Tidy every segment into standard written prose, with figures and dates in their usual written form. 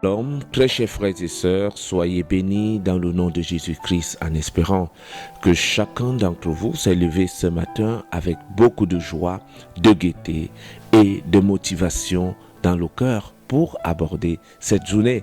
Shalom, très chers frères et sœurs, soyez bénis dans le nom de Jésus-Christ en espérant que chacun d'entre vous s'est levé ce matin avec beaucoup de joie, de gaieté et de motivation dans le cœur pour aborder cette journée,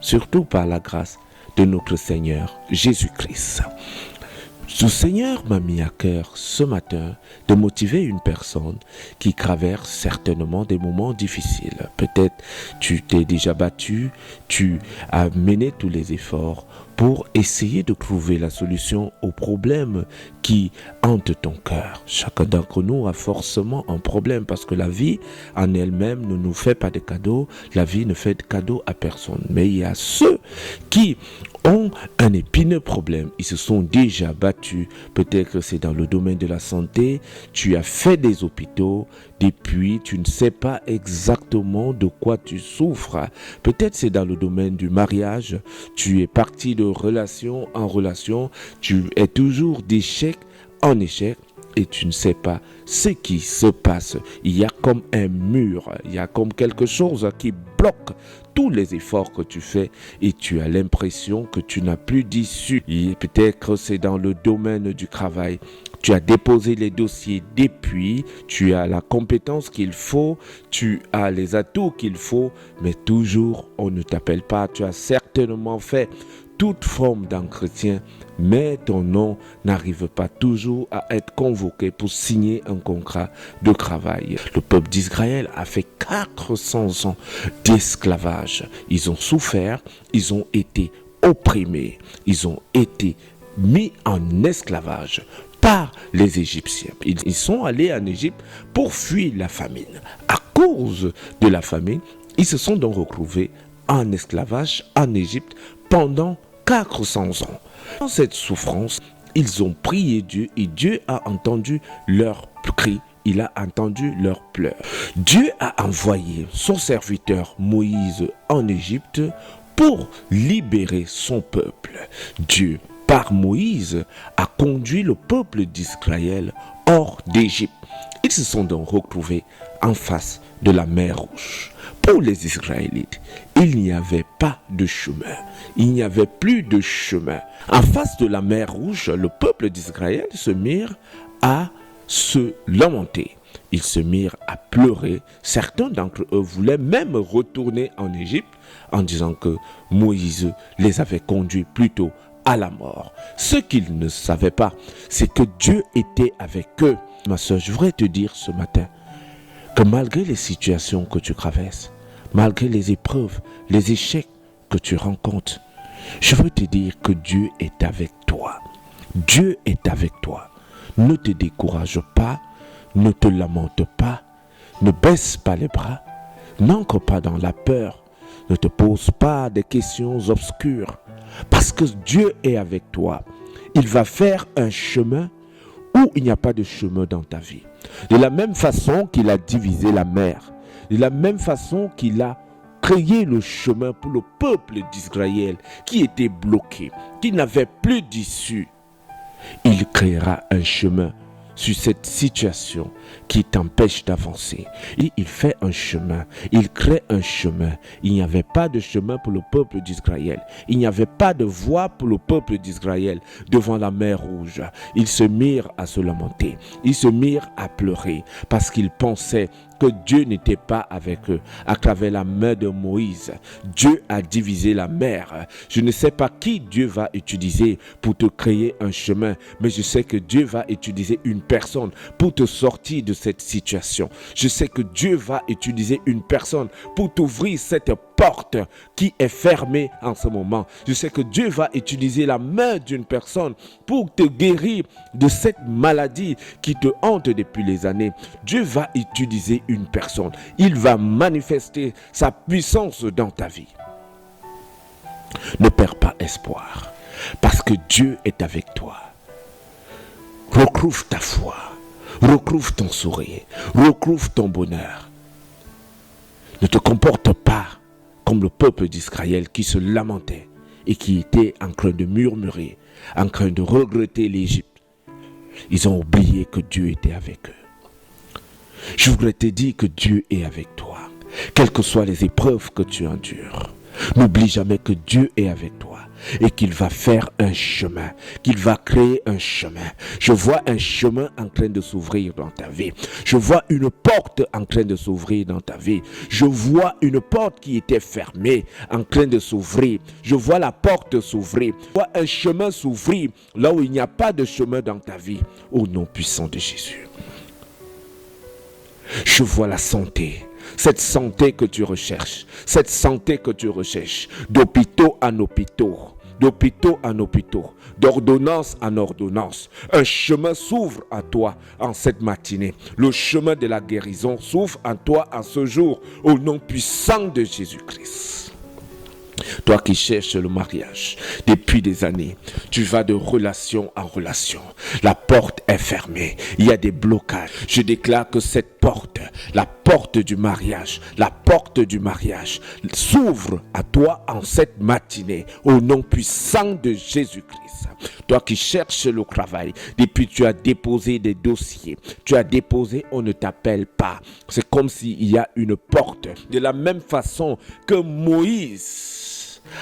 surtout par la grâce de notre Seigneur Jésus-Christ. Le Seigneur m'a mis à cœur ce matin de motiver une personne qui traverse certainement des moments difficiles. Peut-être tu t'es déjà battu, tu as mené tous les efforts pour essayer de trouver la solution aux problèmes qui hantent ton cœur. Chacun d'entre nous a forcément un problème parce que la vie en elle-même ne nous fait pas de cadeaux, la vie ne fait de cadeaux à personne. Mais il y a ceux qui ont un épineux problème, ils se sont déjà battus, peut-être que c'est dans le domaine de la santé, tu as fait des hôpitaux, depuis tu ne sais pas exactement de quoi tu souffres, peut-être c'est dans le domaine du mariage, tu es parti de relation en relation, tu es toujours d'échec en échec, et tu ne sais pas ce qui se passe. Il y a comme un mur, il y a comme quelque chose qui bloque tous les efforts que tu fais et tu as l'impression que tu n'as plus d'issue. Peut-être que c'est dans le domaine du travail. Tu as déposé les dossiers depuis, tu as la compétence qu'il faut, tu as les atouts qu'il faut, mais toujours on ne t'appelle pas. Tu as certainement fait toute forme d'entretien, mais ton nom n'arrive pas toujours à être convoqué pour signer un contrat de travail. Le peuple d'Israël a fait 400 ans d'esclavage. Ils ont souffert, ils ont été opprimés, ils ont été mis en esclavage par les Égyptiens. Ils sont allés en Égypte pour fuir la famine. À cause de la famine, ils se sont donc retrouvés en esclavage en Égypte pendant 400 ans. Dans cette souffrance, ils ont prié Dieu et Dieu a entendu leurs cris, il a entendu leurs pleurs. Dieu a envoyé son serviteur Moïse en Égypte pour libérer son peuple. Dieu, par Moïse, a conduit le peuple d'Israël hors d'Égypte. Ils se sont donc retrouvés en face de la mer Rouge. Pour les Israélites, il n'y avait pas de chemin. Il n'y avait plus de chemin. En face de la mer Rouge, le peuple d'Israël se mirent à se lamenter. Ils se mirent à pleurer. Certains d'entre eux voulaient même retourner en Égypte en disant que Moïse les avait conduits plutôt à la mort. Ce qu'ils ne savaient pas, c'est que Dieu était avec eux. Ma soeur, je voudrais te dire ce matin que malgré les situations que tu traverses, malgré les épreuves, les échecs que tu rencontres, je veux te dire que Dieu est avec toi. Dieu est avec toi. Ne te décourage pas, ne te lamente pas, ne baisse pas les bras, n'entre pas dans la peur, ne te pose pas des questions obscures, parce que Dieu est avec toi. Il va faire un chemin où il n'y a pas de chemin dans ta vie. De la même façon qu'il a divisé la mer, de la même façon qu'il a créé le chemin pour le peuple d'Israël qui était bloqué, qui n'avait plus d'issue, il créera un chemin sur cette situation qui t'empêche d'avancer. Et il fait un chemin, il crée un chemin. Il n'y avait pas de chemin pour le peuple d'Israël. Il n'y avait pas de voie pour le peuple d'Israël devant la mer Rouge. Ils se mirent à se lamenter, ils se mirent à pleurer parce qu'ils pensaient que Dieu n'était pas avec eux. À travers la main de Moïse, Dieu a divisé la mer. Je ne sais pas qui Dieu va utiliser pour te créer un chemin, mais je sais que Dieu va utiliser une personne pour te sortir de cette situation. Je sais que Dieu va utiliser une personne pour t'ouvrir cette porte qui est fermée en ce moment. Je sais que Dieu va utiliser la main d'une personne pour te guérir de cette maladie qui te hante depuis les années. Dieu va utiliser une personne. Il va manifester sa puissance dans ta vie. Ne perds pas espoir parce que Dieu est avec toi. Retrouve ta foi, retrouve ton sourire, retrouve ton bonheur. Ne te comporte pas comme le peuple d'Israël qui se lamentait et qui était en train de murmurer, en train de regretter l'Égypte. Ils ont oublié que Dieu était avec eux. Je voudrais te dire que Dieu est avec toi, quelles que soient les épreuves que tu endures. N'oublie jamais que Dieu est avec toi et qu'il va faire un chemin, qu'il va créer un chemin. Je vois un chemin en train de s'ouvrir dans ta vie. Je vois une porte en train de s'ouvrir dans ta vie. Je vois une porte qui était fermée en train de s'ouvrir. Je vois la porte s'ouvrir. Je vois un chemin s'ouvrir là où il n'y a pas de chemin dans ta vie. Au nom puissant de Jésus. Je vois la santé. Cette santé que tu recherches, cette santé que tu recherches, d'hôpitaux en hôpitaux, d'hôpitaux en hôpitaux, d'ordonnance en ordonnance. Un chemin s'ouvre à toi en cette matinée. Le chemin de la guérison s'ouvre à toi en ce jour, au nom puissant de Jésus-Christ. Toi qui cherches le mariage depuis des années, tu vas de relation en relation. La porte est fermée. Il y a des blocages. Je déclare que cette porte, la porte du mariage, s'ouvre à toi en cette matinée au nom puissant de Jésus-Christ. Toi qui cherches le travail, depuis tu as déposé des dossiers, tu as déposé, on ne t'appelle pas. C'est comme s'il y a une porte. De la même façon que Moïse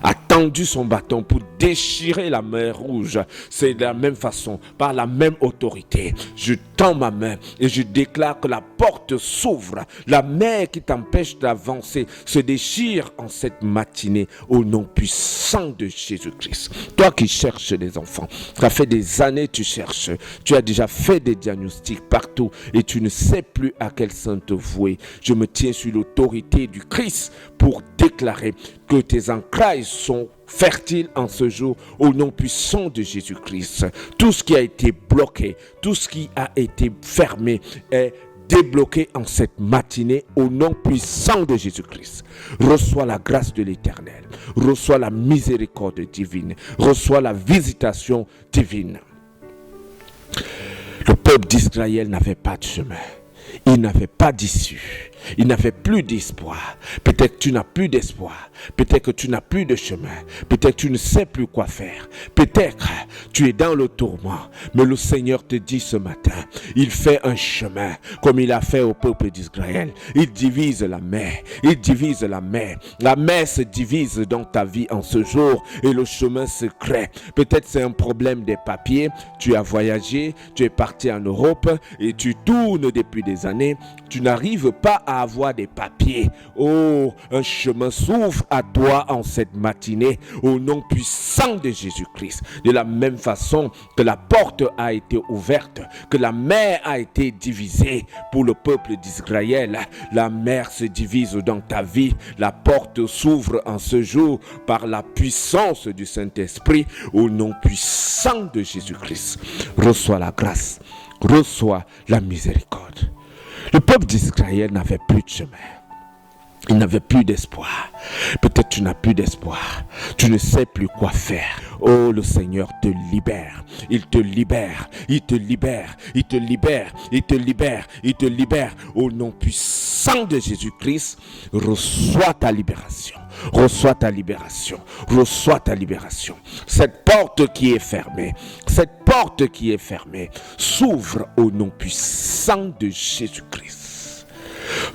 a tendu son bâton pour déchirer la mer rouge, c'est de la même façon, par la même autorité, je tends ma main et je déclare que la porte s'ouvre. La mer qui t'empêche d'avancer se déchire en cette matinée au nom puissant de Jésus-Christ. Toi qui cherches des enfants, ça fait des années que tu cherches, tu as déjà fait des diagnostics partout et tu ne sais plus à quel sein te vouer. Je me tiens sur l'autorité du Christ pour déclarer que tes entrailles sont fertiles en ce jour au nom puissant de Jésus-Christ. Tout ce qui a été bloqué, tout ce qui a été fermé est débloqué en cette matinée au nom puissant de Jésus-Christ. Reçois la grâce de l'Éternel, reçois la miséricorde divine, reçois la visitation divine. Le peuple d'Israël n'avait pas de chemin. Il n'avait pas d'issue. Il n'avait plus d'espoir. Peut-être que tu n'as plus d'espoir. Peut-être que tu n'as plus de chemin. Peut-être que tu ne sais plus quoi faire. Peut-être que tu es dans le tourment. Mais le Seigneur te dit ce matin, il fait un chemin comme il a fait au peuple d'Israël. Il divise la mer. Il divise la mer. La mer se divise dans ta vie en ce jour et le chemin se crée. Peut-être c'est un problème des papiers. Tu as voyagé, tu es parti en Europe et tu tournes depuis des années. Tu n'arrives pas à avoir des papiers. Oh, un chemin s'ouvre à toi en cette matinée au nom puissant de Jésus-Christ. De la même façon que la porte a été ouverte, que la mer a été divisée pour le peuple d'Israël, la mer se divise dans ta vie. La porte s'ouvre en ce jour par la puissance du Saint-Esprit au nom puissant de Jésus-Christ. Reçois la grâce, reçois la miséricorde. Le peuple d'Israël n'avait plus de chemin. Il n'avait plus d'espoir. Peut-être tu n'as plus d'espoir. Tu ne sais plus quoi faire. Oh, le Seigneur te libère. Il te libère. Il te libère. Il te libère. Il te libère. Il te libère. Au nom puissant de Jésus-Christ, reçois ta libération. Reçois ta libération. Reçois ta libération. Cette porte qui est fermée, cette porte qui est fermée, s'ouvre au nom puissant de Jésus-Christ.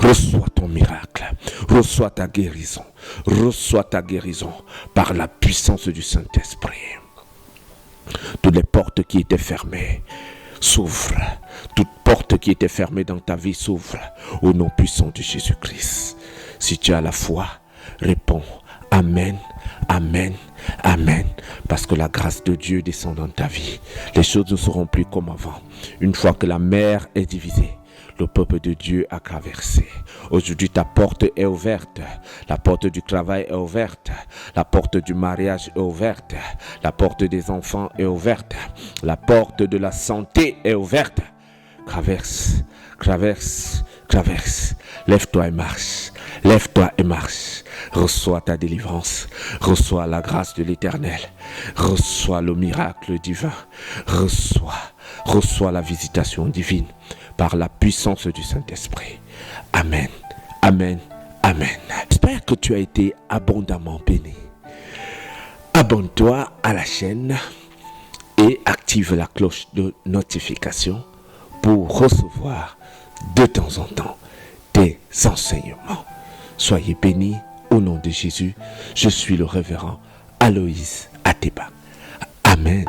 Reçois ton miracle. Reçois ta guérison. Reçois ta guérison par la puissance du Saint-Esprit. Toutes les portes qui étaient fermées s'ouvrent. Toute porte qui était fermée dans ta vie s'ouvre au nom puissant de Jésus-Christ. Si tu as la foi, réponds Amen, Amen, Amen. Parce que la grâce de Dieu descend dans ta vie. Les choses ne seront plus comme avant. Une fois que la mer est divisée, le peuple de Dieu a traversé. Aujourd'hui, ta porte est ouverte. La porte du travail est ouverte. La porte du mariage est ouverte. La porte des enfants est ouverte. La porte de la santé est ouverte. Traverse, traverse, traverse. Lève-toi et marche. Lève-toi et marche. Reçois ta délivrance. Reçois la grâce de l'Éternel. Reçois le miracle divin. Reçois la visitation divine par la puissance du Saint-Esprit. Amen. Amen. Amen. J'espère que tu as été abondamment béni. Abonne-toi à la chaîne et active la cloche de notification pour recevoir de temps en temps des enseignements. Soyez bénis Au nom de Jésus, je suis le révérend Aloïs Ateba. Amen.